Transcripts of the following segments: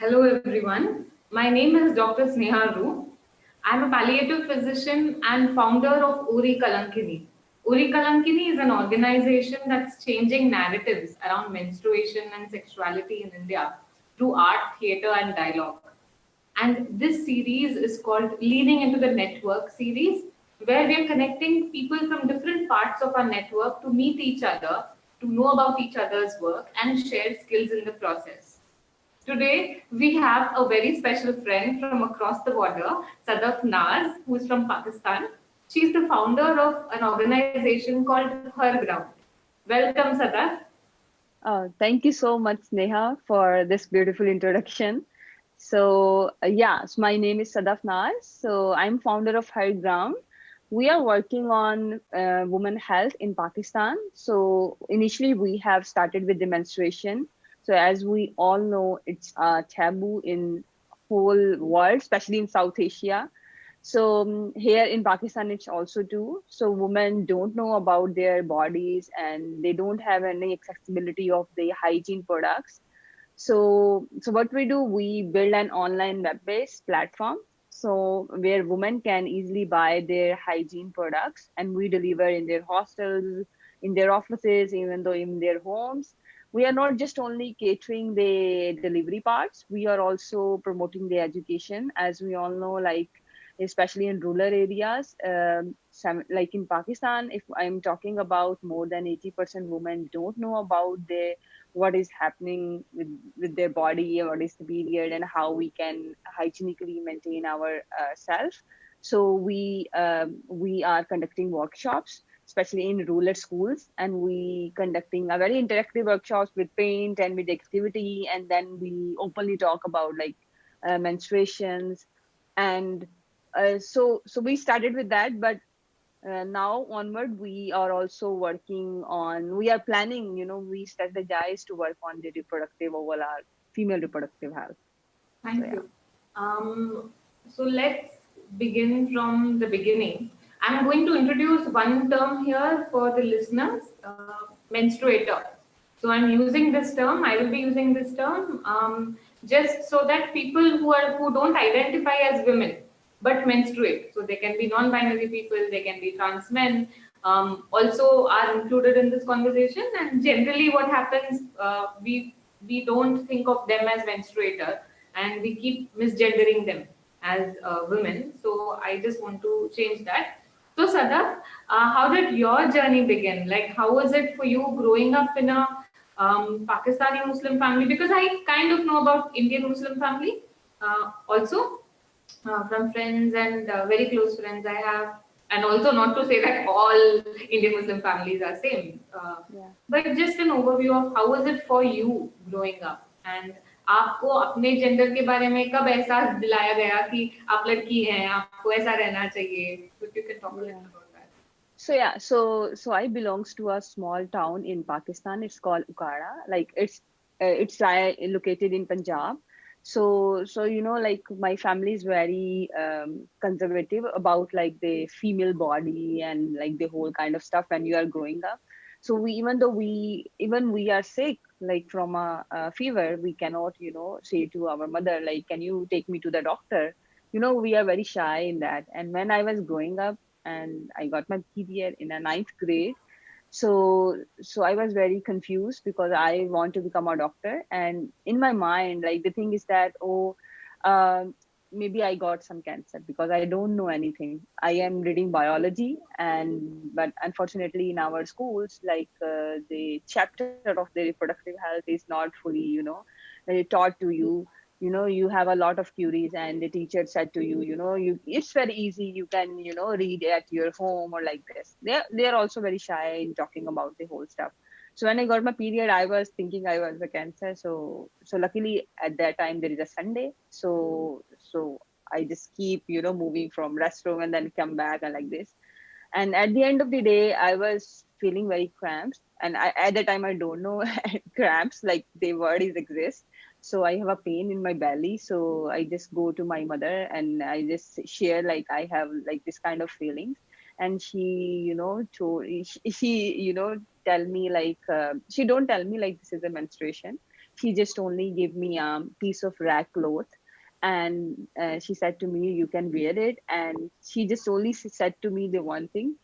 Hello everyone. My name is Dr. Sneha Ru. I'm a palliative physician and founder of Uri Kalankini. Uri Kalankini is an organization that's changing narratives around menstruation and sexuality in India through art, theatre, and dialogue. And this series is called Leaning into the Network series, where we are connecting people from different parts of our network to meet each other, to know about each other's work, and share skills in the process. Today, we have a very special friend from across the border, Sadaf Naz, who is from Pakistan. She's the founder of an organization called Her Ground. Welcome, Sadaf. Thank you so much, Neha, for this beautiful introduction. So my name is Sadaf Naz. So, I'm founder of High Ground. We are working on women health in Pakistan. So, initially, we have started with the menstruation. So, as we all know, it's a taboo in whole world, especially in South Asia. So here in Pakistan, it's also too. So women don't know about their bodies and they don't have any accessibility of the hygiene products. So what we do, we build an online web-based platform. So where women can easily buy their hygiene products and we deliver in their hostels, in their offices, even though in their homes. We are not just only catering the delivery parts, we are also promoting the education. As we all know, like especially in rural areas, like in Pakistan, if I'm talking about, more than 80% women don't know about the what is happening with their body, what is the period, and how we can hygienically maintain our self. So we are conducting workshops, especially in rural schools, and we conducting a very interactive workshops with paint and with activity, and then we openly talk about like menstruations. And so we started with that, but now onward we are also working on, we are planning, we strategize to work on the reproductive overall, female reproductive health. So Thank yeah. you. So let's begin from the beginning. I'm going to introduce one term here for the listeners, menstruator. So I'm using this term. I will be using this term just so that people who don't identify as women but menstruate. So they can be non-binary people, they can be trans men, also are included in this conversation. And generally, what happens, we don't think of them as menstruator, and we keep misgendering them as women. So I just want to change that. So Sadaf, how did your journey begin? Like, how was it for you growing up in a Pakistani Muslim family? Because I kind of know about Indian Muslim family also from friends and very close friends I have, and also not to say that all Indian Muslim families are same, Yeah. but just an overview of how was it for you growing up, and आपको अपने gender के बारे में कब एहसास दिलाया गया कि आप लड़की हैं, आपको ऐसा रहना चाहिए? If you can talk a Yeah. little about that. So I belongs to a small town in Pakistan. It's called Ukara. Like it's located in Punjab. So like my family is very conservative about like the female body and like the whole kind of stuff when you are growing up. So we, even though we are sick, like from a fever, we cannot say to our mother like, can you take me to the doctor? We are very shy in that. And when I was growing up and I got my period in a ninth grade. So I was very confused because I want to become a doctor. And in my mind, like the thing is that, um, maybe I got some cancer because I don't know anything. I am reading biology, and but unfortunately in our schools, like the chapter of the reproductive health is not fully, taught to you. You have a lot of queries, and the teacher said to you, it's very easy, you can read at your home or like this. They're also very shy in talking about the whole stuff. So when I got my period, I was thinking I was a cancer. So luckily at that time there is a Sunday. So I just keep moving from restroom and then come back and like this. And at the end of the day, I was feeling very cramps, and at the time I don't know cramps, like the word is exist. So I have a pain in my belly, so I just go to my mother and I just share like I have like this kind of feelings. And she tell me like, she don't tell me like this is a menstruation. she just only gave me a piece of rag cloth, and she said to me, you can wear it. And she just only said to me the one thing: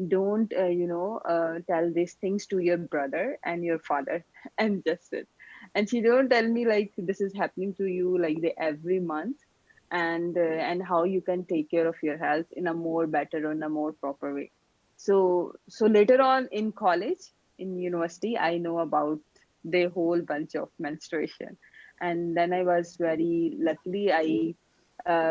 don't tell these things to your brother and your father. And just it. And she don't tell me like this is happening to you like the every month, and how you can take care of your health in a more better or in a more proper way. So later on in college, in university, I know about the whole bunch of menstruation. And then I was very luckily, I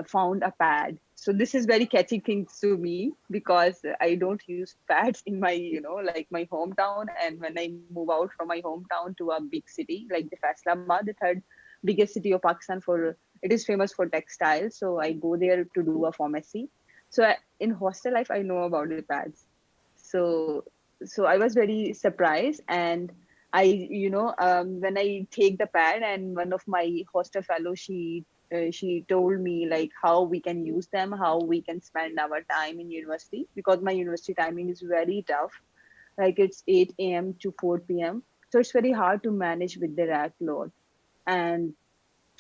found a pad. So this is very catchy things to me, because I don't use pads in my, like my hometown. And when I move out from my hometown to a big city like the Faisalabad, the third biggest city of Pakistan, for it is famous for textiles. So I go there to do a pharmacy. So in hostel life, I know about the pads. So so I was very surprised. And I, when I take the pad, and one of my hostel fellows, she told me like how we can use them, how we can spend our time in university, because my university timing is very tough. Like it's 8 a.m. to 4 p.m. So it's very hard to manage with the rack load. And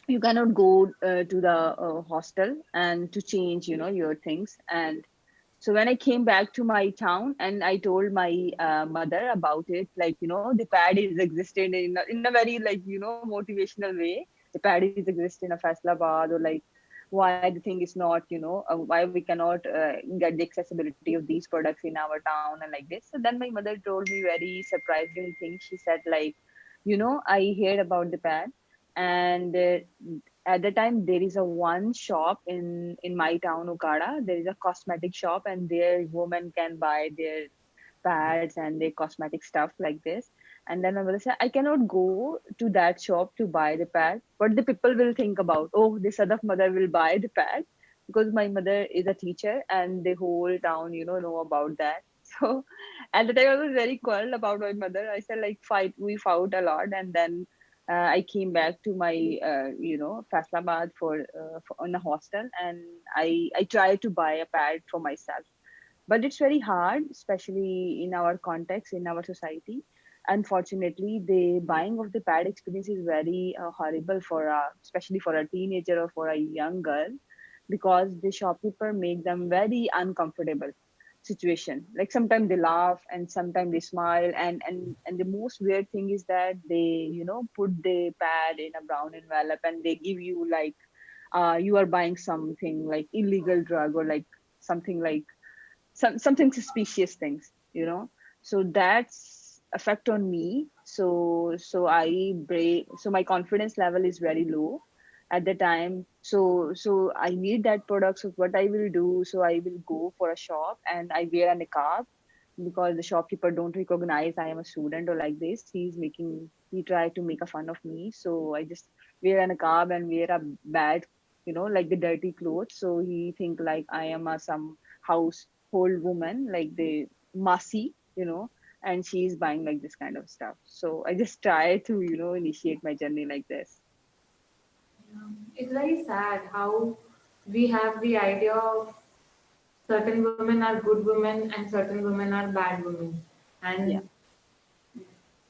you cannot go to the hostel and to change, your things. And so when I came back to my town, and I told my mother about it, like, the pad is existing in a very, like, motivational way. The pad is exist in a Faisalabad, or like why the thing is not, why we cannot get the accessibility of these products in our town and like this. So then my mother told me very surprising thing. She said like, I heard about the pad. And at the time, there is a one shop in my town, Okada. There is a cosmetic shop, and there women can buy their pads and their cosmetic stuff like this. And then my mother said, I cannot go to that shop to buy the pad. What the people will think about? Oh, this other mother will buy the pad, because my mother is a teacher, and the whole town, know about that. So at the time, I was very quarreled about my mother. I said like we fought a lot. And then I came back to my, Faisalabad for in a hostel, and I tried to buy a pad for myself. But it's very hard, especially in our context, in our society. Unfortunately, the buying of the pad experience is very horrible for especially for a teenager or for a young girl, because the shopkeeper make them very uncomfortable situation. Like sometimes they laugh, and sometimes they smile. And the most weird thing is that they, put the pad in a brown envelope, and they give you like you are buying something like illegal drug, or like something like something suspicious things. So that's effect on me. So my confidence level is very low at the time. So I need that product. So what I will do, so I will go for a shop, and I wear a niqab, because the shopkeeper don't recognize I am a student or like this. He tried to make a fun of me. So I just wear a niqab and wear a bad, like the dirty clothes. So he think like I am a some household woman, like the Masi, and she's buying like this kind of stuff. So I just try to, initiate my journey like this. It's very sad how we have the idea of certain women are good women and certain women are bad women. Yeah.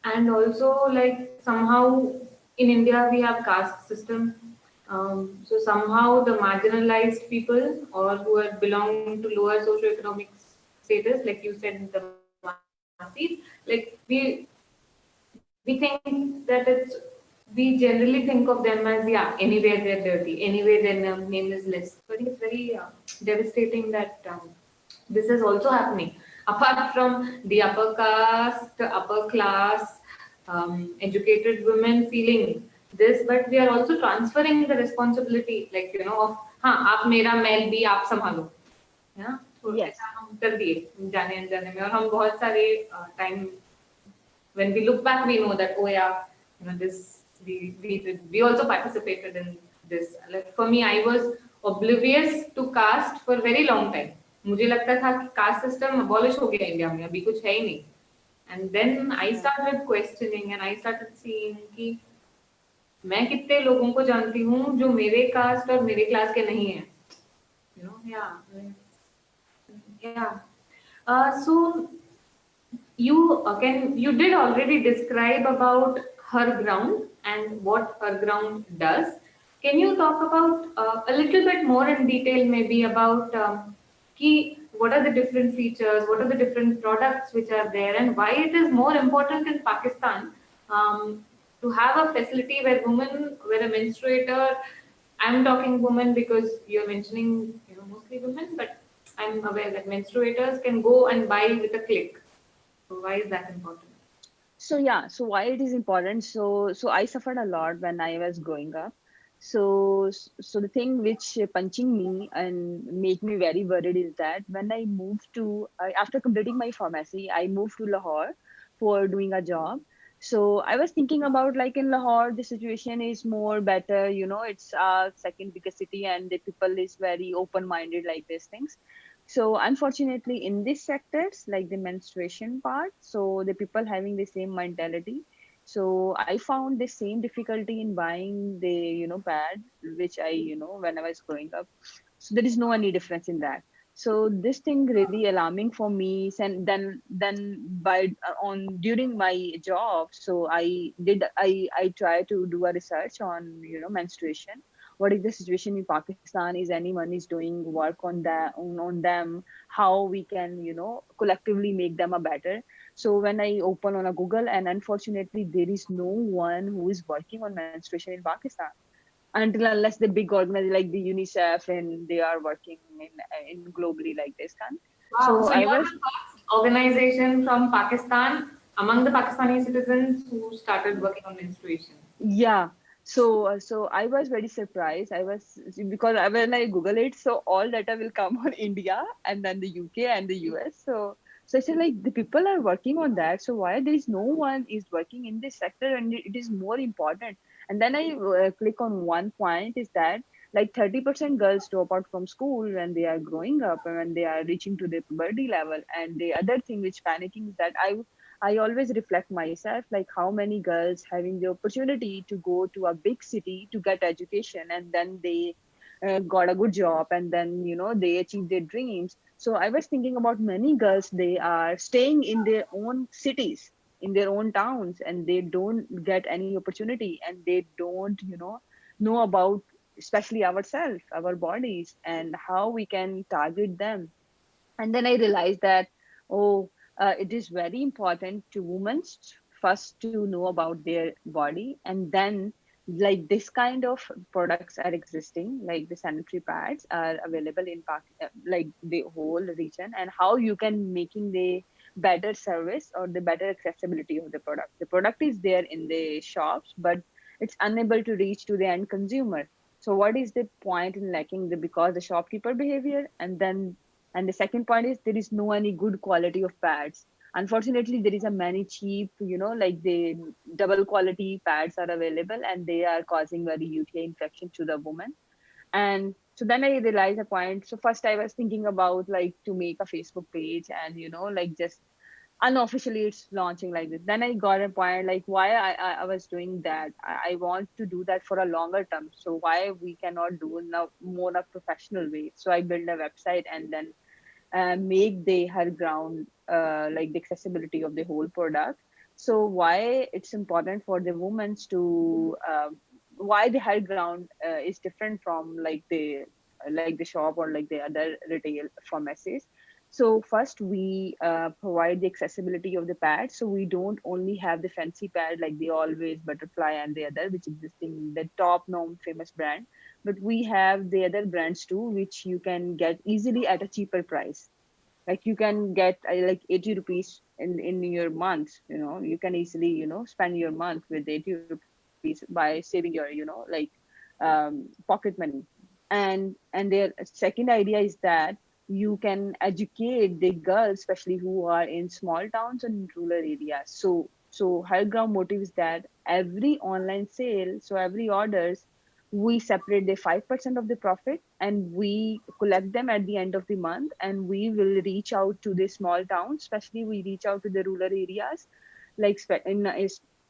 And also like somehow in India we have caste system. So somehow the marginalized people or who are belonging to lower socioeconomic status, like you said, the Masis, like we think that we generally think of them as, yeah, anyway they're dirty, anyway their name is less. So I think it's very devastating that this is also happening. Apart from the upper caste, upper class, educated women feeling this, but we are also transferring the responsibility, like, of, हाँ आप मेरा मैल भी आप संभालो, है तो Yes. ऐसा हम कर दिए जाने अनजाने में, और हम बहुत सारे time when we look back, we know that, oh yeah, this we also participated in this. Like for me, I was oblivious to caste for a very long time. मुझे लगता था कि caste system abolish हो गया India में, अभी कुछ है ही नहीं. And then I Yeah. started questioning and I started seeing कि मैं कितने लोगों को जानती हूँ जो मेरे कास्ट और मेरे क्लास के नहीं हैं. Yeah. So you did already describe about Her Ground and what Her Ground does. Can you talk about a little bit more in detail, maybe about what are the different features, what are the different products which are there, and why it is more important in Pakistan to have a facility where where a menstruator, I'm talking women because you're mentioning, mostly women, but I'm aware that menstruators can go and buy with a click. So why is that important? So yeah, so why it is important? So I suffered a lot when I was growing up. So the thing which punching me and make me very worried is that when I moved to after completing my pharmacy, I moved to Lahore for doing a job. So I was thinking about, like, in Lahore, the situation is more better. It's a second biggest city, and the people is very open minded like these things. So unfortunately, in these sectors, like the menstruation part, so the people having the same mentality. So I found the same difficulty in buying the pad, which I when I was growing up. So there is no any difference in that. So this thing really alarming for me. And then by on during my job, so I try to do a research on menstruation. What is the situation in Pakistan? Is anyone is doing work on that on them? How we can collectively make them a better? So when I open on a Google, and unfortunately there is no one who is working on menstruation in Pakistan, until unless the big organization like the UNICEF, and they are working in globally like this kind. Wow. So So I you are was the first organization from Pakistan among the Pakistani citizens who started working on menstruation. Yeah. So I was very surprised. I was because when I Google it, so all data will come on India and then the UK and the US. So I said, like, the people are working on that. So why there is no one is working in this sector, and it is more important. And then I click on one point is that, like, 30% girls drop out from school when they are growing up and when they are reaching to their puberty level. And the other thing which panicking is that I always reflect myself, like, how many girls having the opportunity to go to a big city to get education, and then they got a good job, and then they achieve their dreams. So I was thinking about many girls, they are staying in their own cities, in their own towns, and they don't get any opportunity, and they don't know about, especially ourselves, our bodies, and how we can target them. And then I realized that, oh, it is very important to women first to know about their body, and then, like, this kind of products are existing, like the sanitary pads are available in like the whole region, and how you can making the better service or the better accessibility of the product is there in the shops, but it's unable to reach to the end consumer. So what is the point in lacking the, because the shopkeeper behavior, and the second point is there is no any good quality of pads. Unfortunately, there is a many cheap, like the double quality pads are available, and they are causing very UTI infection to the woman. And so then I realized a point. So first I was thinking about, like, to make a Facebook page, and like, just unofficially it's launching like this. Then I got a point, like, why I was doing that. I want to do that for a longer term. So why we cannot do now more a professional way? So I built a website, and then make the Her Ground, like, the accessibility of the whole product. So why it's important for the women to why the Her Ground is different from like the shop or like the other retail pharmacies. So first we provide the accessibility of the pad. So we don't only have the fancy pad like the Always, Butterfly, and the other which existing the top known famous brand, but we have the other brands too, which you can get easily at a cheaper price. Like, you can get like 80 rupees in your month. You can easily spend your month with 80 rupees by saving your like pocket money. And their second idea is that you can educate the girls, especially who are in small towns and rural areas. So high ground motive is that every online sale, so every orders, we separate the 5% of the profit, and we collect them at the end of the month, and we will reach out to the small towns, especially we reach out to the rural areas, like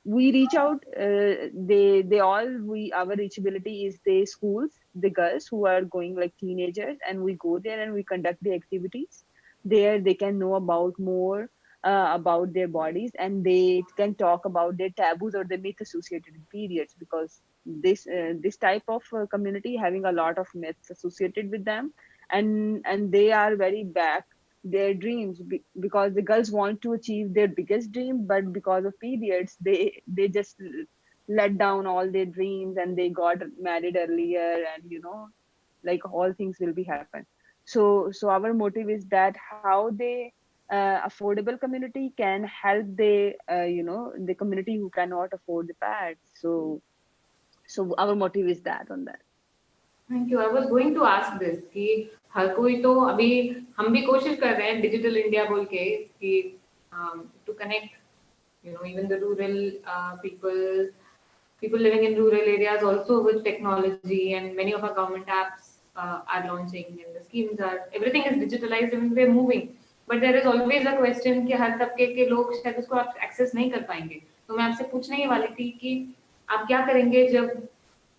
we reach out, they all we our reachability is the schools, the girls who are going like teenagers, and we go there and we conduct the activities there. They can know about more about their bodies, and they can talk about their taboos or the myth associated with periods, because this type of community having a lot of myths associated with them, and they are very back their dreams, because the girls want to achieve their biggest dream, but because of periods they just let down all their dreams, and they got married earlier, and like all things will be happen. So our motive is that how they affordable community can help the community who cannot afford the pads. So our motive is that on that. Thank you. I was going to ask this कि हर कोई तो अभी हम भी कोशिश कर रहे हैं डिजिटल इंडिया बोल के कि to connect even the rural people living in rural areas also with technology, and many of our government apps are launching and the schemes are everything is digitalized and we're moving, but there is always a question कि हर तबके के लोग शायद उसको आप access नहीं कर पाएंगे। तो मैं आपसे पूछने ही वाली थी कि आप क्या करेंगे जब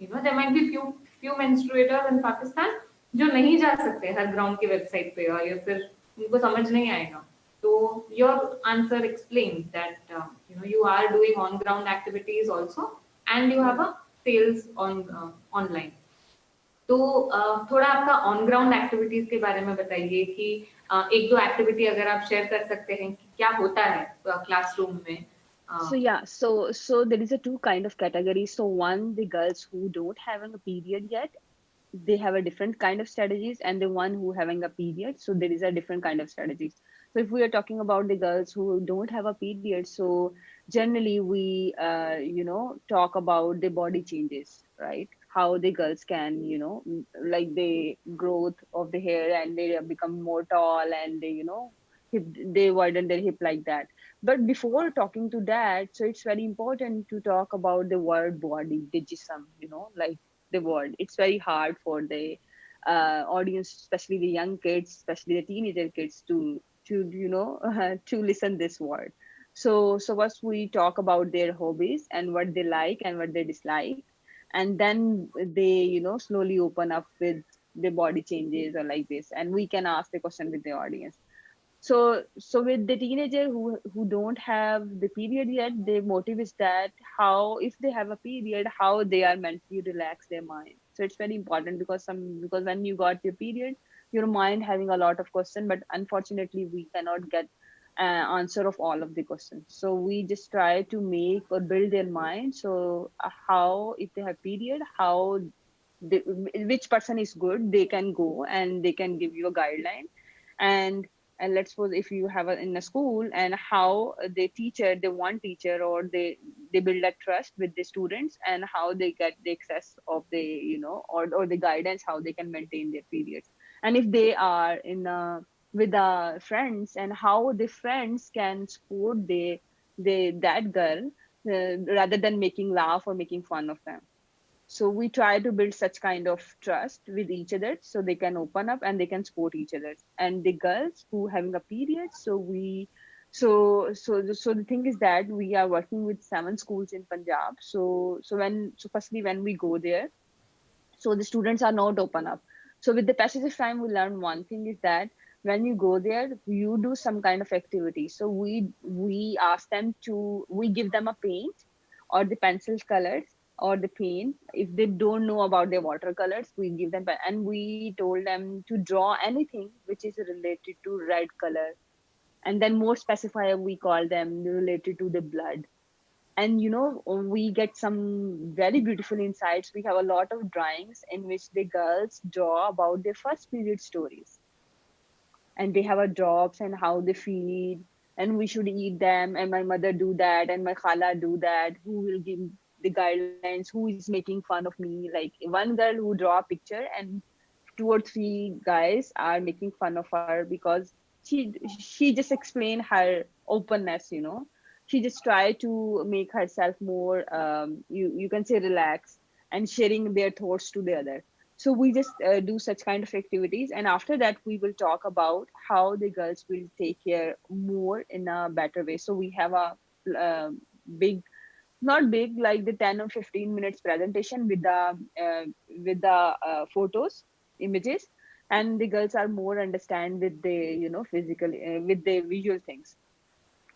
there might be few menstruators in Pakistan जो नहीं जा सकते हर ग्राउंड की वेबसाइट पे, और या फिर उनको समझ नहीं आएगा। तो your answer explains that you are doing on ground activities also and you have a sales on online। तो थोड़ा आपका ऑन ग्राउंड एक्टिविटीज के बारे में बताइए कि एक दो एक्टिविटी अगर आप शेयर कर सकते हैं कि क्या होता है क्लासरूम में। So yeah, so there is a two kind of categories. So one, the girls who don't having a period yet, they have a different kind of strategies, and the one who having a period, so there is a different kind of strategies. So if we are talking about the girls who don't have a period, so generally we talk about the body changes, right? How the girls can like the growth of the hair, and they become more tall, and they widen their hip like that. But before talking to that, so it's very important to talk about the word body digism, like the word. It's very hard for the audience, especially the young kids, especially the teenager kids, to to listen this word. So first we talk about their hobbies and what they like and what they dislike, and then they slowly open up with the body changes or like this, and we can ask the question with the audience. So with the teenager who don't have the period yet, the motive is that how, if they have a period, how they are meant to relax their mind. So it's very important, because when you got your period, your mind having a lot of question, but unfortunately we cannot get answer of all of the questions. So we just try to make or build their mind. So how, if they have period, how they, which person is good, they can go and they can give you a guideline. And let's suppose if you have in a school, and how the teacher, the one teacher, or they build that trust with the students, and how they get the access of the or the guidance how they can maintain their periods. And if they are in with friends, and how the friends can support the that girl, rather than making laugh or making fun of them. So we try to build such kind of trust with each other, so they can open up and they can support each other. And the girls who having a period, so the thing is that we are working with 7 schools in Punjab. So firstly when we go there, so the students are not open up. So with the passage of time, we learn one thing is that when you go there, you do some kind of activity. So we ask them to, we give them a paint or the pencil colors or the paint. If they don't know about the watercolors, we give them, and we told them to draw anything which is related to red color, and then more specifier we call them related to the blood. And we get some very beautiful insights. We have a lot of drawings in which the girls draw about their first period stories, and they have a drops and how they feed, and we should eat them, and my mother do that, and my khala do that, who will give the guidelines, who is making fun of me. Like one girl who draw a picture, and 2 or 3 guys are making fun of her, because she just explained her openness. She just try to make herself more you can say relaxed, and sharing their thoughts to the other. So we just do such kind of activities, and after that we will talk about how the girls will take care more in a better way. So we have a big, not big, like the 10 or 15 minutes presentation with the photos, images, and the girls are more understand with the physical with the visual things.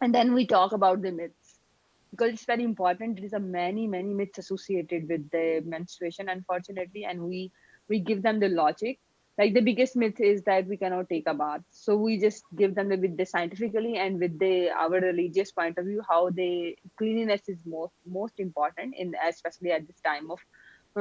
And then we talk about the myths, because it's very important. There is a many myths associated with the menstruation, unfortunately, and we give them the logic. Like the biggest myth is that we cannot take a bath, so we just give them with the scientifically and with the our religious point of view how the cleanliness is most important in, especially at this time of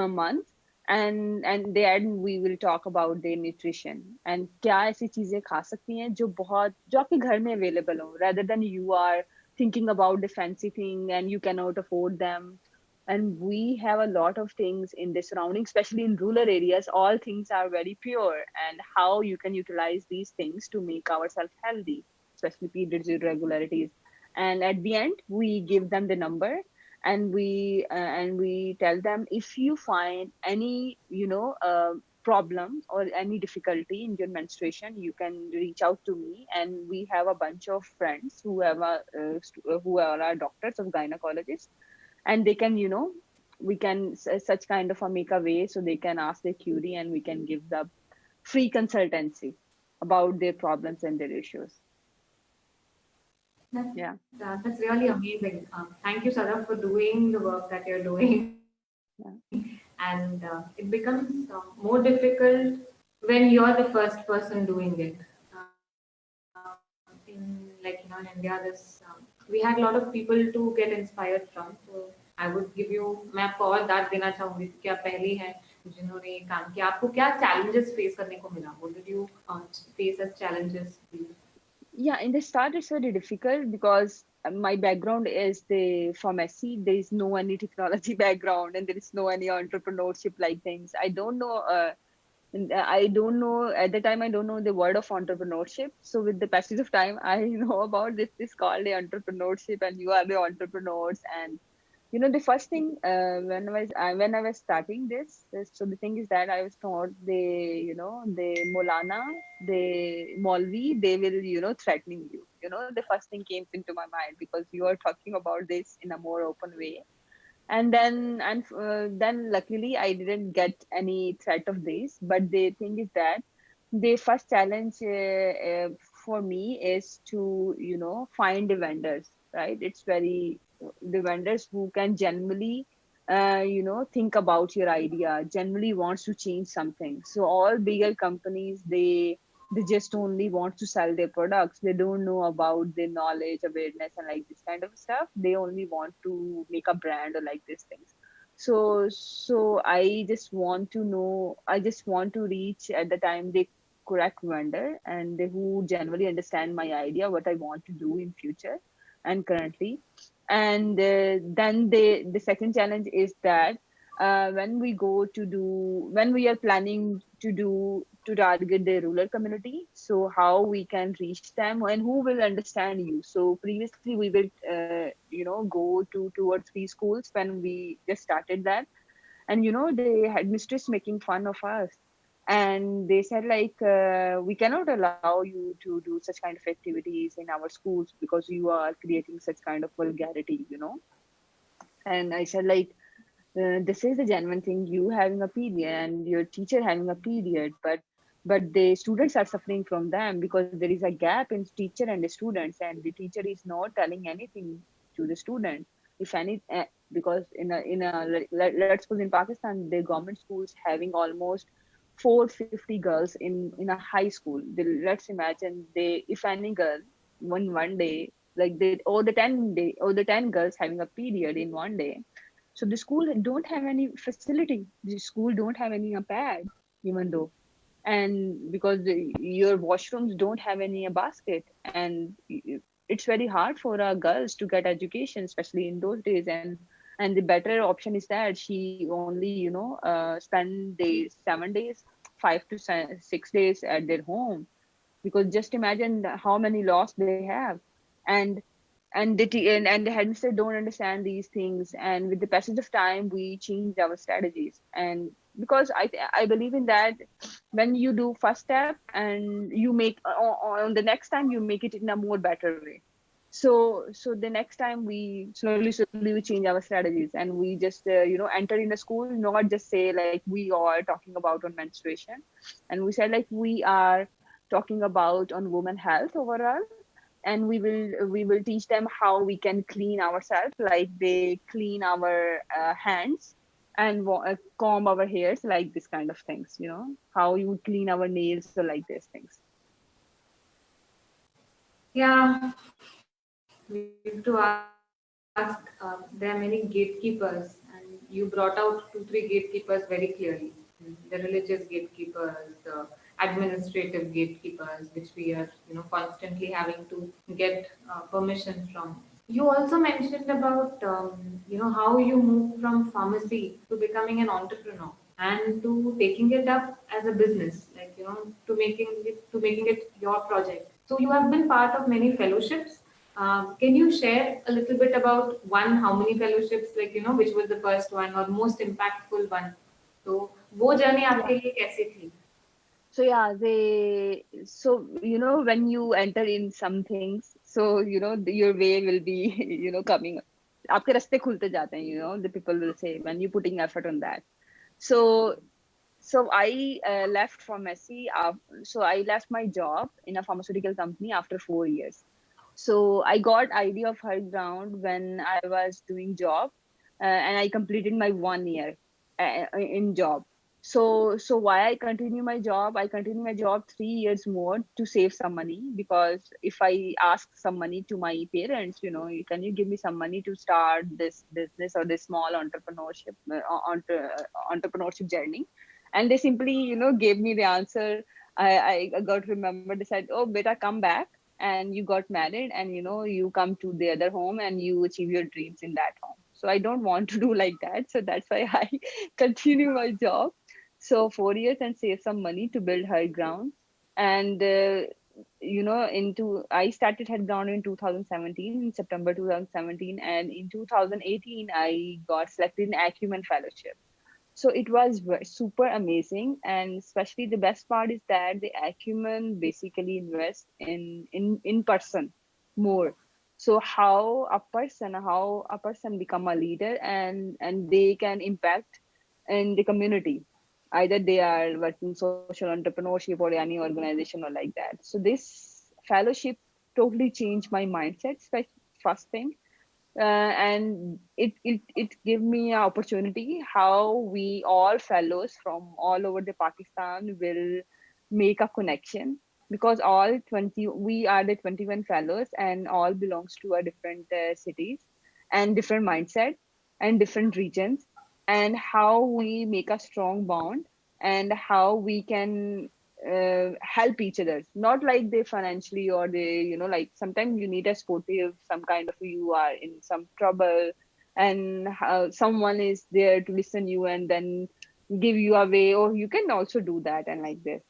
month. And the end we will talk about the nutrition and क्या ऐसी चीजें खा सकती हैं जो बहुत जो आपके घर में available हो, rather than you are thinking about the fancy thing and you cannot afford them. And we have a lot of things in the surroundings, especially in rural areas. All things are very pure, and how you can utilize these things to make ourselves healthy, especially periods irregularities. And at the end, we give them the number, and we tell them, if you find any problem or any difficulty in your menstruation, you can reach out to me. And we have a bunch of friends who have who are our doctors of gynecologists, and they can we can such kind of a make a way so they can ask their query, and we can give the free consultancy about their problems and their issues. Yeah. That's really amazing. Thank you, Sadaf, for doing the work that you're doing. Yeah. And it becomes more difficult when you're the first person doing it. In India, this we had a lot of people to get inspired from. So I would give you, मैं आपको और दाद देना चाहूंगी कि आप पहली हैं जिन्होंने ये काम किया. आपको क्या challenges face करने को मिला? What did you face as challenges? Yeah, in the start it's very difficult because my background is the pharmacy. There is no any technology background, and there is no any entrepreneurship like things. I don't know. I don't know at the time. I don't know the word of entrepreneurship. So with the passage of time, I know about this. This called the entrepreneurship, and you are the entrepreneurs. And the first thing when I was starting this, so the thing is that I was taught the Molana, the Molvi, they will threatening you. The first thing came into my mind, because you are talking about this in a more open way. And then luckily I didn't get any threat of this. But the thing is that the first challenge for me is to find the vendors, right? It's very the vendors who can genuinely think about your idea, generally wants to change something. So all bigger companies, they just only want to sell their products. They don't know about the knowledge, awareness, and like this kind of stuff. They only want to make a brand or like these things. So I just want to know, I just want to reach at the time the correct vendor, and they who generally understand my idea, what I want to do in future and currently. And then the second challenge is that when we are planning to target the rural community, so how we can reach them and who will understand you. So previously we will go to 2 or 3 schools when we just started that. And the headmistress making fun of us, and they said like, we cannot allow you to do such kind of activities in our schools because you are creating such kind of vulgarity. And I said like, this is a genuine thing, you having a period and your teacher having a period, but the students are suffering from them, because there is a gap in teacher and the students, and the teacher is not telling anything to the student, if any. Because let's suppose in Pakistan, the government schools having almost 450 girls in a high school. Let's imagine, they if any girl one day, like the 10 girls having a period in one day. So the school don't have any facility. The school don't have any pad, even though, and because your washrooms don't have any basket, and it's very hard for girls to get education, especially in those days. And the better option is that she only spend days 7 days, 5 to 6 days at their home, because just imagine how many laws they have. And and the headmaster don't understand these things, and with the passage of time we change our strategies. And because I believe in that, when you do first step and you make on the next time you make it in a more better way. So the next time we slowly we change our strategies, and we just enter in a school, not just say like we are talking about on menstruation, and we said like we are talking about on women health overall. and we will teach them how we can clean ourselves, like they clean our hands and comb our hairs, like this kind of things, how you would clean our nails, so like these things. Yeah, we have to ask. There are many gatekeepers, and you brought out 2, 3 gatekeepers very clearly. The religious gatekeepers, the administrative gatekeepers, which we are, constantly having to get permission from. You also mentioned about, how you moved from pharmacy to becoming an entrepreneur and to taking it up as a business, like, to making it your project. So you have been part of many fellowships. Can you share a little bit about one, how many fellowships, like, which was the first one or most impactful one? So वो journey Yeah. आपके लिए कैसी थी? So yeah, when you enter in some things, so your way will be coming, आपके रास्ते खुलते जाते हैं, the people will say when you putting effort on that. So I left pharmacy. So I left my job in a pharmaceutical company after 4 years. So I got idea of High Ground when I was doing job, and I completed my 1 year in job. So why I continue my job? I continue my job 3 years more to save some money, because if I ask some money to my parents, can you give me some money to start this business or this small entrepreneurship journey? And they simply, gave me the answer. I got to remember. They said, "Oh, beta, come back, and you got married, and you come to the other home and you achieve your dreams in that home." So I don't want to do like that. So that's why I continue my job. So 4 years and save some money to build High Ground. And into I started Head Ground in 2017, in September 2017, and in 2018 I got selected in Acumen Fellowship. So it was super amazing, and especially the best part is that the Acumen basically invest in person more. So how a person become a leader, and they can impact in the community. Either they are working social entrepreneurship or any organization or like that. So this fellowship totally changed my mindset, first thing. And it gave me an opportunity how we all fellows from all over the Pakistan will make a connection, because all 20 we are the 21 fellows and all belongs to a different cities and different mindset and different regions, and how we make a strong bond, and how we can help each other, not like they financially, or they like sometimes you need a sportive, some kind of, you are in some trouble, and how someone is there to listen you and then give you a way, or you can also do that, and like this.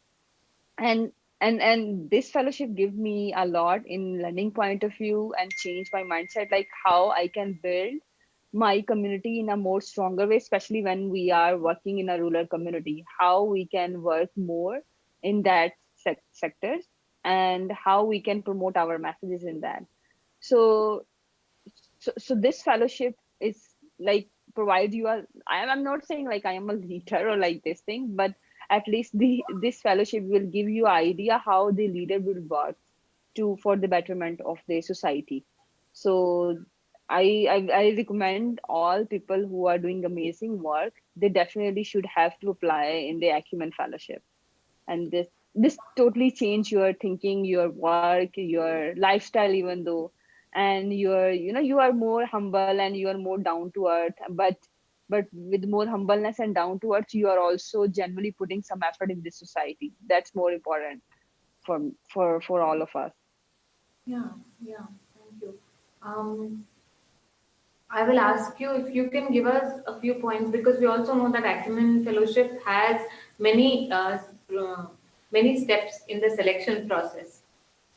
And and and this fellowship give me a lot in learning point of view and change my mindset, like how I can build my community in a more stronger way, especially when we are working in a rural community, how we can work more in that sectors, and how we can promote our messages in that. So so, so this fellowship is like provide you a, I'm not saying like I am a leader or like this thing, but at least this fellowship will give you idea how the leader will work to for the betterment of the society. So I recommend all people who are doing amazing work, they definitely should have to apply in the Acumen Fellowship. And this totally change your thinking, your work, your lifestyle, even though, and you are more humble and you are more down to earth, but with more humbleness and down to earth, you are also generally putting some effort in this society. That's more important for all of us. Yeah, yeah. Thank you. Um, I will ask you if you can give us a few points, because we also know that Acumen Fellowship has many uh, many steps in the selection process.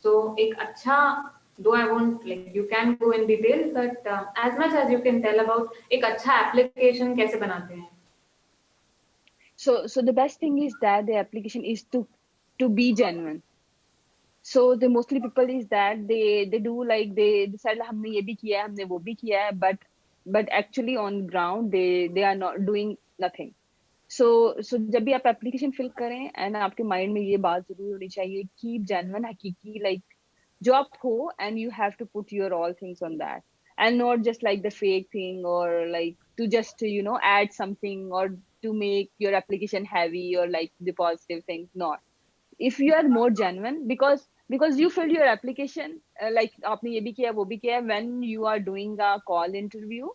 So, एक अच्छा, though I won't, like, you can go in detail, but as much as you can tell about एक अच्छा application कैसे बनाते हैं. So the best thing is that the application is to be genuine. So the mostly people is that they do like they decide हमने ये भी किया है, हमने वो भी किया है, but actually on ground they are not doing nothing. So जब भी आप एप्लीकेशन फिल करें, एंड आपके माइंड में ये बात जरूर होनी चाहिए, कीप जेन्युइन, हकीकी, like job ho, and you have to put your all things on that, and not just like the fake thing, or like to just add something, or to make your application heavy, or like the positive things. Not, if you are more genuine, because you fill your application, like आपने ये भी किया वो भी किया, when you are doing a call interview,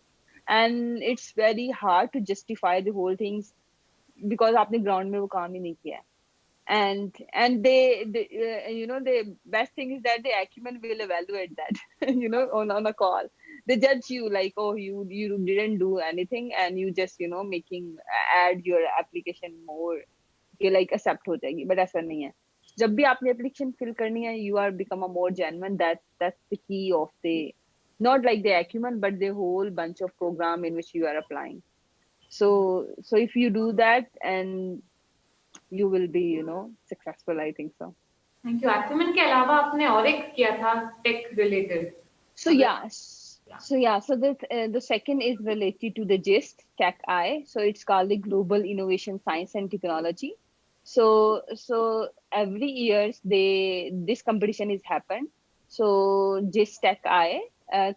and it's very hard to justify the whole things because आपने ground में वो काम ही नहीं किया है. And the best thing is that the acumen will evaluate that on a call. They judge you like, oh, you didn't do anything, and you just making add your application more कि like accept हो जाएगी, but ऐसा नहीं है. जब भी आपने application fill करनी है, you are become a more genuine. That's the key of the, not like the acumen, but the whole bunch of program in which you are applying. So if you do that, and you will be successful, I think so. Thank you. Acumen के अलावा आपने और एक किया था tech related. So the second is related to the GIST Tech Eye. So it's called the Global Innovation Science and Technology. So every year this competition is happened. So GIST Tech Eye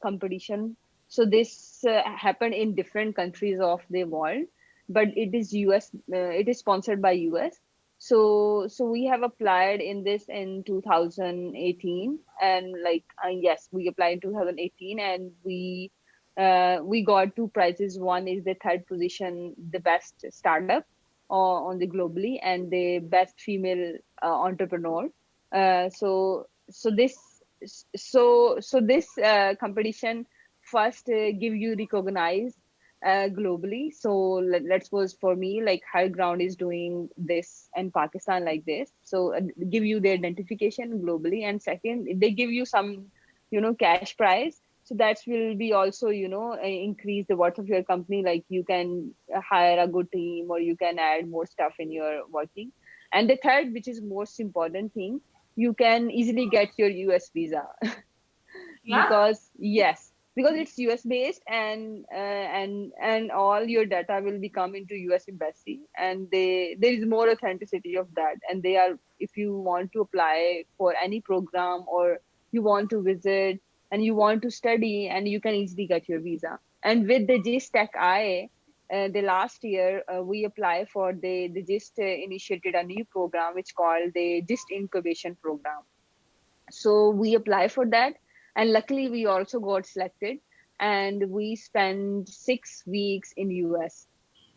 competition. So this happened in different countries of the world, but it is US. It is sponsored by US. So we have applied in this in 2018, and like yes, we applied in 2018, and we got two prizes. One is the third position, the best startup on the globally, and the best female entrepreneur. So this competition first give you recognize globally. So let's suppose for me, like High Ground is doing this in Pakistan like this. So give you the identification globally, and second, they give you some, cash prize. So that will be also, increase the worth of your company. Like you can hire a good team, or you can add more stuff in your working. And the third, which is most important thing, you can easily get your US visa. Yeah. Because it's US based, and all your data will be come into US embassy, and there is more authenticity of that. And they are, if you want to apply for any program, or you want to visit and you want to study, and you can easily get your visa. And with the GIST Tech IA, the last year we apply for the GIST initiated a new program which called the GIST incubation program. So we apply for that, and luckily we also got selected, and we spent 6 weeks in US.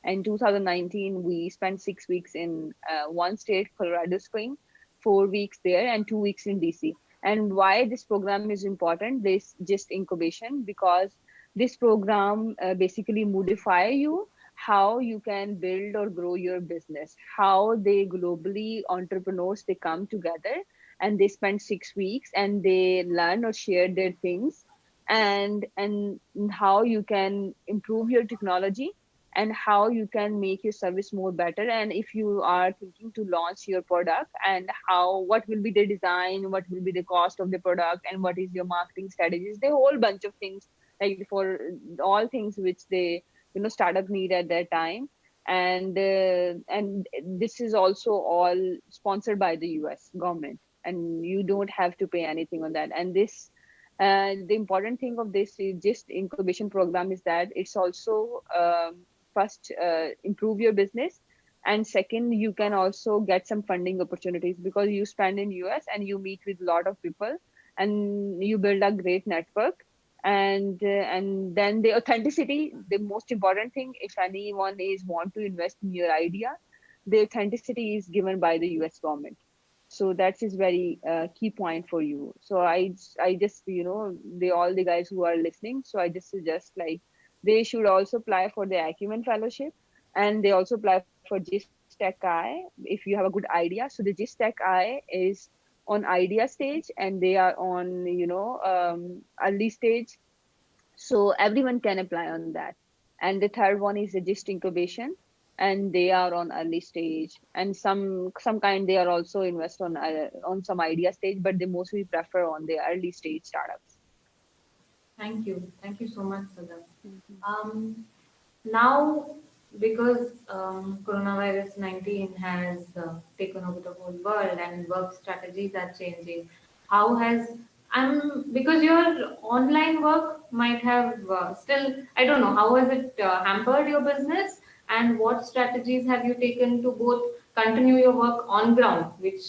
In 2019 we spent 6 weeks in one state, Colorado Springs, 4 weeks there, and 2 weeks in DC. And why this program is important, this GIST incubation, because this program basically modify you how you can build or grow your business, how they globally entrepreneurs they come together, and they spend 6 weeks, and they learn or share their things, and how you can improve your technology, and how you can make your service more better. And if you are thinking to launch your product, and what will be the design, what will be the cost of the product, and what is your marketing strategies, the whole bunch of things, like for all things which they startup need at that time. And this is also all sponsored by the US government, and you don't have to pay anything on that. And this the important thing of this is just incubation program is that it's also first improve your business, and second, you can also get some funding opportunities, because you spend in US and you meet with a lot of people, and you build a great network. And then the authenticity, the most important thing, if anyone is want to invest in your idea, the authenticity is given by the US government. So that is very key point for you. So I just all the guys who are listening, so I just suggest, like, they should also apply for the Acumen fellowship, and they also apply for GIST Tech Eye if you have a good idea. So the GIST Tech Eye is on idea stage, and they are on early stage, so everyone can apply on that. And the third one is the GIST incubation, and they are on early stage, and some kind they are also invest on some idea stage, but they mostly prefer on the early stage startups. Thank you so much, Sada. Mhm. Now, because coronavirus 19 has taken over the whole world and work strategies are changing, how has And because your online work might have still, I don't know, how has it hampered your business, and what strategies have you taken to both continue your work on ground, which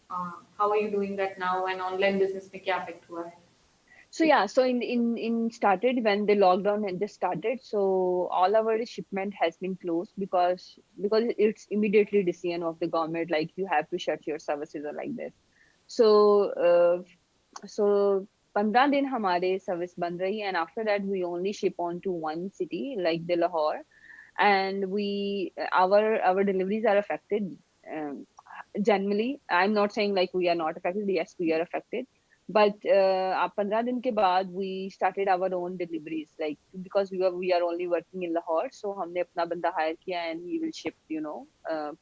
how are you doing that now, and online business में क्या affect हुआ है? So yeah, so in started when the lockdown had just started, so all our shipment has been closed because it's immediately decision of the government, like you have to shut your services or like this. So so 15 दिन हमारे service बंद रही, and after that we only ship on to one city like the Lahore, and we our deliveries are affected. um, Generally, I'm not saying like we are not affected. Yes, we are affected, but 15 दिन के बाद we started our own deliveries, like because we are only working in Lahore, so हमने अपना बंदा hire किया and he will ship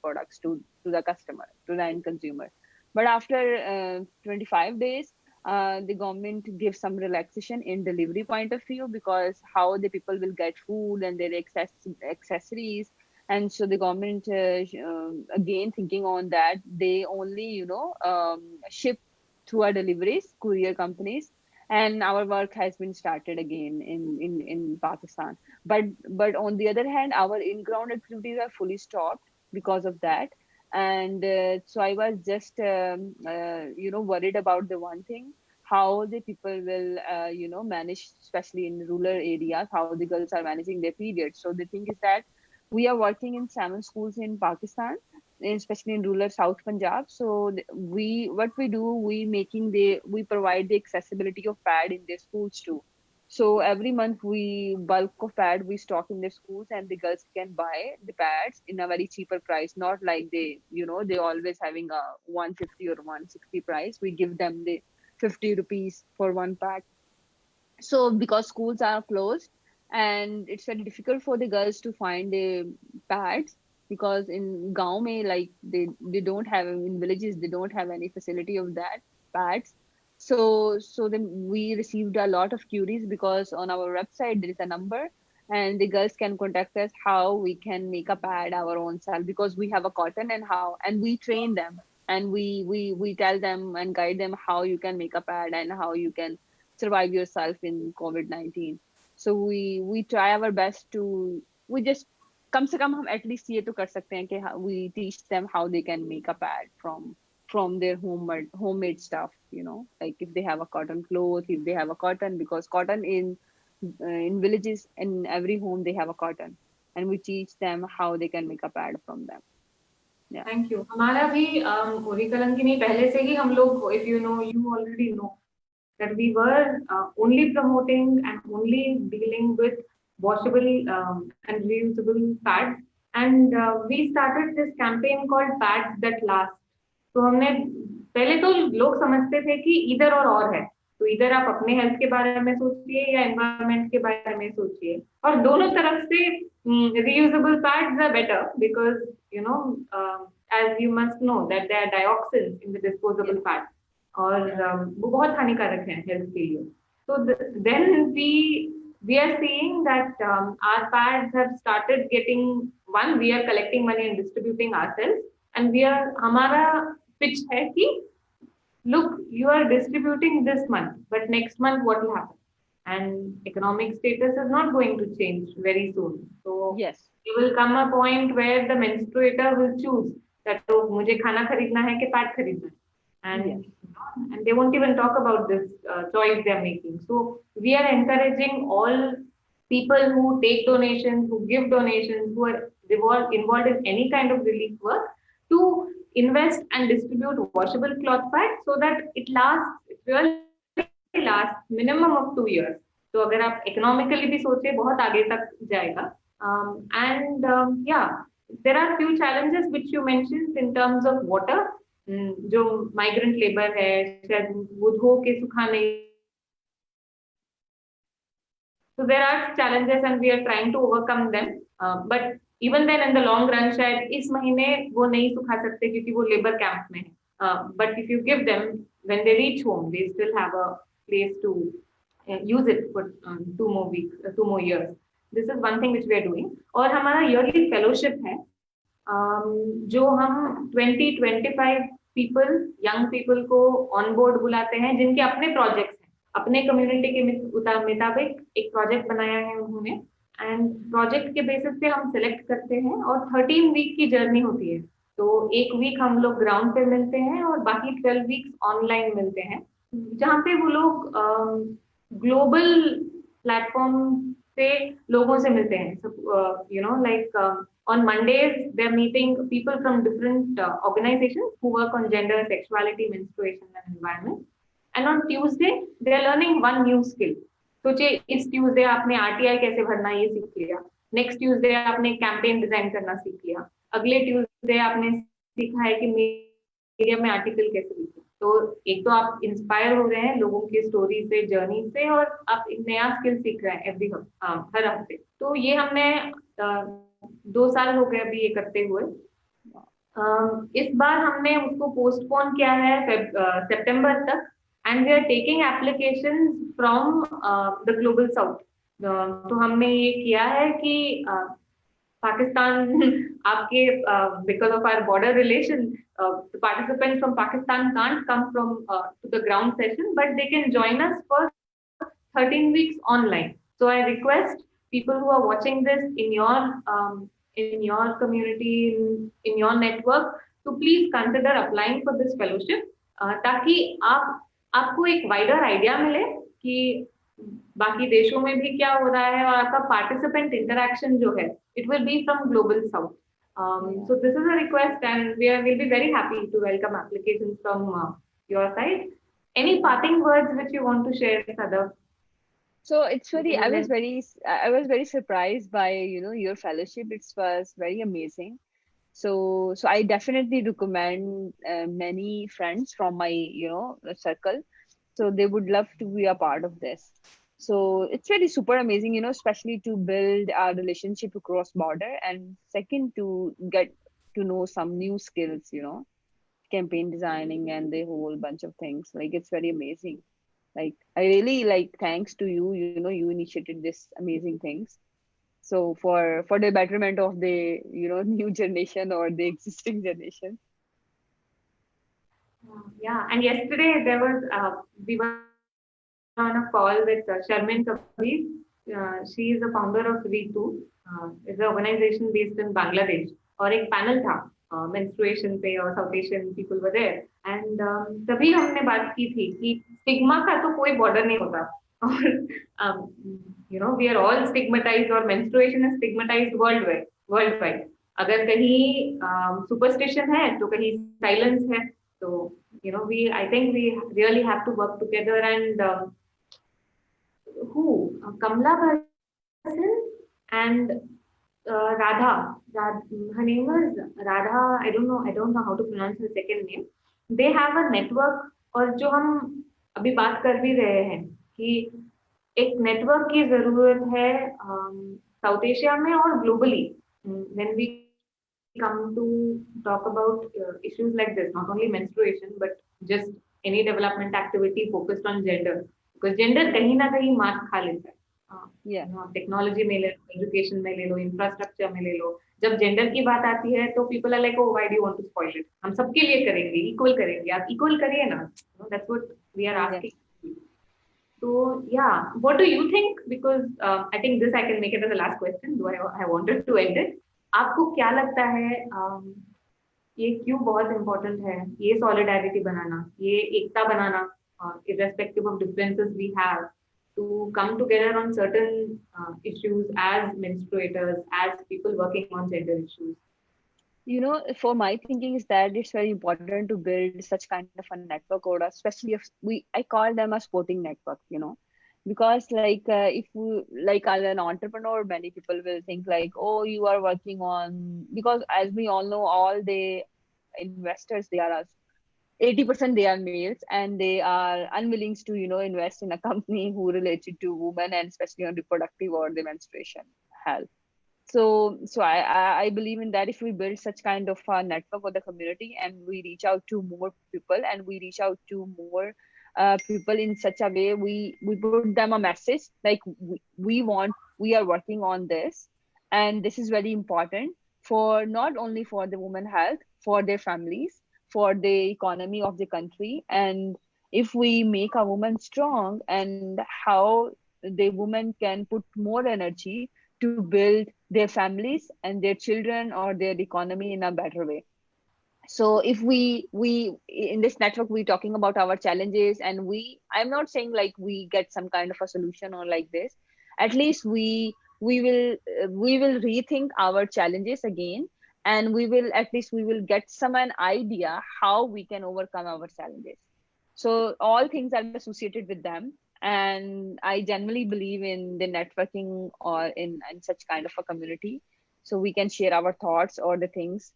products to the customer, to the end consumer. But after 25 days, the government gives some relaxation in delivery point of view, because how the people will get food and their accessories. And so the government again thinking on that, they only ship through our deliveries, courier companies, and our work has been started again in Pakistan. But on the other hand, our in ground activities are fully stopped because of that. And so I was just worried about the one thing, how the people will manage, especially in rural areas, how the girls are managing their periods. So the thing is that we are working in 7 schools in Pakistan, especially in rural South Punjab. So what we do, we provide the accessibility of pad in their schools too. So every month we bulk of pad we stock in the schools, and the girls can buy the pads in a very cheaper price. Not like they always having a 150 or 160 price. We give them the 50 rupees for one pad. So because schools are closed, and it's very difficult for the girls to find the pads, because in gaon mein, like they don't have, in villages they don't have any facility of that pads. So then we received a lot of queries, because on our website there is a number, and the girls can contact us how we can make a pad our own self, because we have a cotton, and we train them, and we tell them and guide them how you can make a pad and how you can survive yourself in COVID-19. So we try our best to, we just कम से कम हम at least ये तो कर सकते हैं कि we teach them how they can make a pad from their homemade stuff, like if they have a cotton cloth, if they have a cotton, because cotton in villages, in every home they have a cotton, and we teach them how they can make a pad from them. Yeah. Thank you. हमारा भी गोरी कलंकिनी पहले से ही हम लोग, if you know, you already know that we were only promoting and only dealing with washable and reusable pads, and we started this campaign called Pads That Last. तो हमने पहले तो लोग समझते थे कि इधर और है, तो इधर आप अपने हेल्थ के बारे में सोचिए या एनवायरनमेंट के बारे में सोचिए, और दोनों तरफ से reusable pads are better because as you must know that there are dioxins in the disposable pads, और वो बहुत हानिकारक है हेल्थ के लिए. So then we are seeing that our pads have started getting, one, we are collecting money and distributing ourselves, and हमारा pitch है कि look, you are distributing this month, but next month what will happen? And economic status is not going to change very soon. So Yes. there will come a point where the menstruator will choose that, तो मुझे खाना खरीदना है कि pad खरीदना है, and Yes. and they won't even talk about this choice they are making. So we are encouraging all people who take donations, who give donations, who are involved in any kind of relief work, to invest and distribute washable cloth pads so that it lasts, it really lasts minimum of 2 years. तो अगर आप economically भी सोचे, बहुत आगे तक जाएगा. And yeah, there are few challenges which you mentioned in terms of water. जो migrant labor है, शायद वो धो के सुखाने. So there are challenges and we are trying to overcome them. But even then in the long run, शायद इस महीने वो नहीं सुखा सकते क्योंकि वो labor camp में है. But if you give them, when they reach home, they still have a place to use it for 2 more weeks, 2 more years. This is one thing which we are doing. और हमारा yearly fellowship है, जो हम 20-25 people, young people को on board बुलाते हैं जिनके अपने projects हैं. अपने कम्युनिटी के मुताबिक एक प्रोजेक्ट बनाया है उन्होंने, एंड प्रोजेक्ट के बेसिस पे हम सिलेक्ट करते हैं और 13 वीक की जर्नी होती है। तो एक वीक हम लोग ग्राउंड पे मिलते हैं और बाकी 12 वीक्स ऑनलाइन मिलते हैं, जहाँ पे वो लोग ग्लोबल प्लेटफॉर्म पे लोगों से मिलते हैं। Like on Mondays, they're meeting people from different organizations who work on gender, sexuality, menstruation, and environment. And on Tuesday, they're learning one new skill. सोचिए, इस ट्यूसडे आपने आरटीआई कैसे भरना ये सीख लिया, नेक्स्ट ट्यूसडे आपने कैंपेन डिजाइन करना सीख लिया, अगले ट्यूसडे आपने सीखा है कि मीडिया में आर्टिकल कैसे लिखें। तो एक तो आप इंस्पायर हो रहे हैं लोगों की स्टोरी से, जर्नी से, और आप एक नया स्किल सीख रहे हैं हर हफ्ते। तो ये हमने 2 साल हो गए अभी ये करते हुए। इस बार हमने उसको पोस्टपोन किया है सितंबर तक, and we are taking application from the global south. तो हमने ये किया है कि पाकिस्तान आपके because of our border relation, participants from Pakistan can't come from to the ground session, but they can join us for 13 weeks online. So I request people who are watching this in your community, in your network, to please consider applying for this fellowship, ताकि आपको एक wider idea मिले कि बाकी देशों में भी क्या हो रहा है, और आपका पार्टिसिपेंट इंटरेक्शन जो है, it will be from global south. So this is a request, and will be very happy to welcome applications from your side. Any parting words which you want to share, Sadaf? So it's very, I was very surprised by, your fellowship. It was very amazing. So I definitely recommend many friends from my, circle. So they would love to be a part of this. So it's really super amazing, especially to build a relationship across border, and second to get to know some new skills, campaign designing and the whole bunch of things. Like it's very amazing. Like I really like thanks to you, you initiated this amazing things. So for the betterment of the, new generation or the existing generation. Yeah, and yesterday there was we were on a call with Sharmin Kabir. She is the founder of Ritu. It's an organization based in Bangladesh. और एक panel था menstruation पे, और South Asian people were there, and तभी हमने बात की थी कि स्टिग्मा का तो कोई बॉर्डर नहीं होता, और वी आर ऑल स्टिग्मेटाइज्ड, और मेंस्ट्रुएशन इज स्टिग्मेटाइज्ड वर्ल्ड वाइड। अगर कहीं सुपरस्टिशन है तो कहीं साइलेंस है। तो I think we really have to work together, and Kamala Bhasan and her name was Radha. I don't know how to pronounce her second name. They have a network, और जो हम अभी बात कर भी रहे हैं कि एक नेटवर्क की जरूरत है साउथ एशिया में और globally, when we come to talk about issues like this, not only menstruation but just any development activity focused on gender, because gender कहीं ना कहीं मात खा लेता है। टेक्नोलॉजी में ले लो, एजुकेशन में ले लो, इंफ्रास्ट्रक्चर में ले लो, जब जेंडर की बात आती है तो people are like, oh why do you want to spoil it, हम सबके लिए करेंगे, इक्वल करेंगे, आप इक्वल करिए ना, that's what we are asking. So yeah, what do you think? Because I think this I can make it as the last question, though I wanted to end it. आपको क्या लगता है ये क्यों बहुत इम्पोर्टेंट है, ये सॉलिडारिटी बनाना, ये एकता बनाना, irrespective of differences we have, to come together on certain issues as menstruators, as people working on gender issues? For my thinking is that it's very important to build such kind of a network, or especially if I call them a sporting network, because like if we, like as an entrepreneur, many people will think like, oh, you are working on, because as we all know, all the investors, they are 80% they are males, and they are unwilling to invest in a company who related to women, and especially on reproductive or the menstruation health. So I believe in that if we build such kind of a network for the community, and we reach out to more people, and we reach out to more people in such a way, we put them a message like we are working on this, and this is very important for not only for the women health, for their families, for the economy of the country, and if we make a woman strong, and how the woman can put more energy to build their families and their children or their economy in a better way. So if we in this network, we talking about our challenges, and I'm not saying like we get some kind of a solution or like this. At least we will rethink our challenges again, and we will get some an idea how we can overcome our challenges. So all things are associated with them, and I genuinely believe in the networking or in such kind of a community, so we can share our thoughts or the things.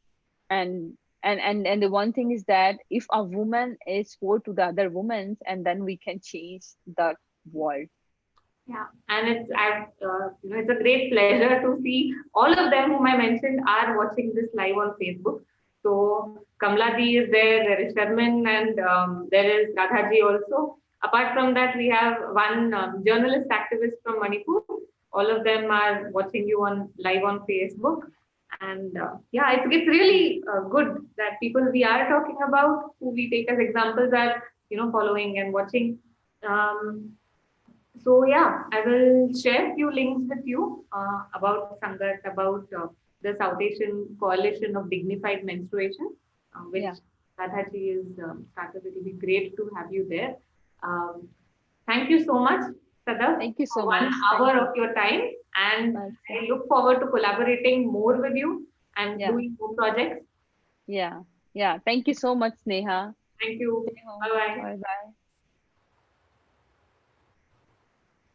And the one thing is that if a woman is support to the other women, and then we can change the world. Yeah, and it's a great pleasure to see all of them whom I mentioned are watching this live on Facebook. So Kamladi is there, there is Sharmin, and there is Radhaji also. Apart from that, we have one journalist activist from Manipur. All of them are watching you on live on Facebook, and yeah, it's really good that people we are talking about, who we take as examples, are following and watching. Um, so yeah, I will share few links with you about Sangat, about the South Asian Coalition of Dignified Menstruation, which Yeah. Radhaji is started. It will be great to have you there. Um, Thank you so much, Sadaf, Thank you for so one much. hour Thank you. of your time, and Welcome. I look forward to collaborating more with you and Yeah. doing more projects. Yeah. Yeah. Thank you so much, Neha. Thank you. Stay home. Bye bye. Bye bye.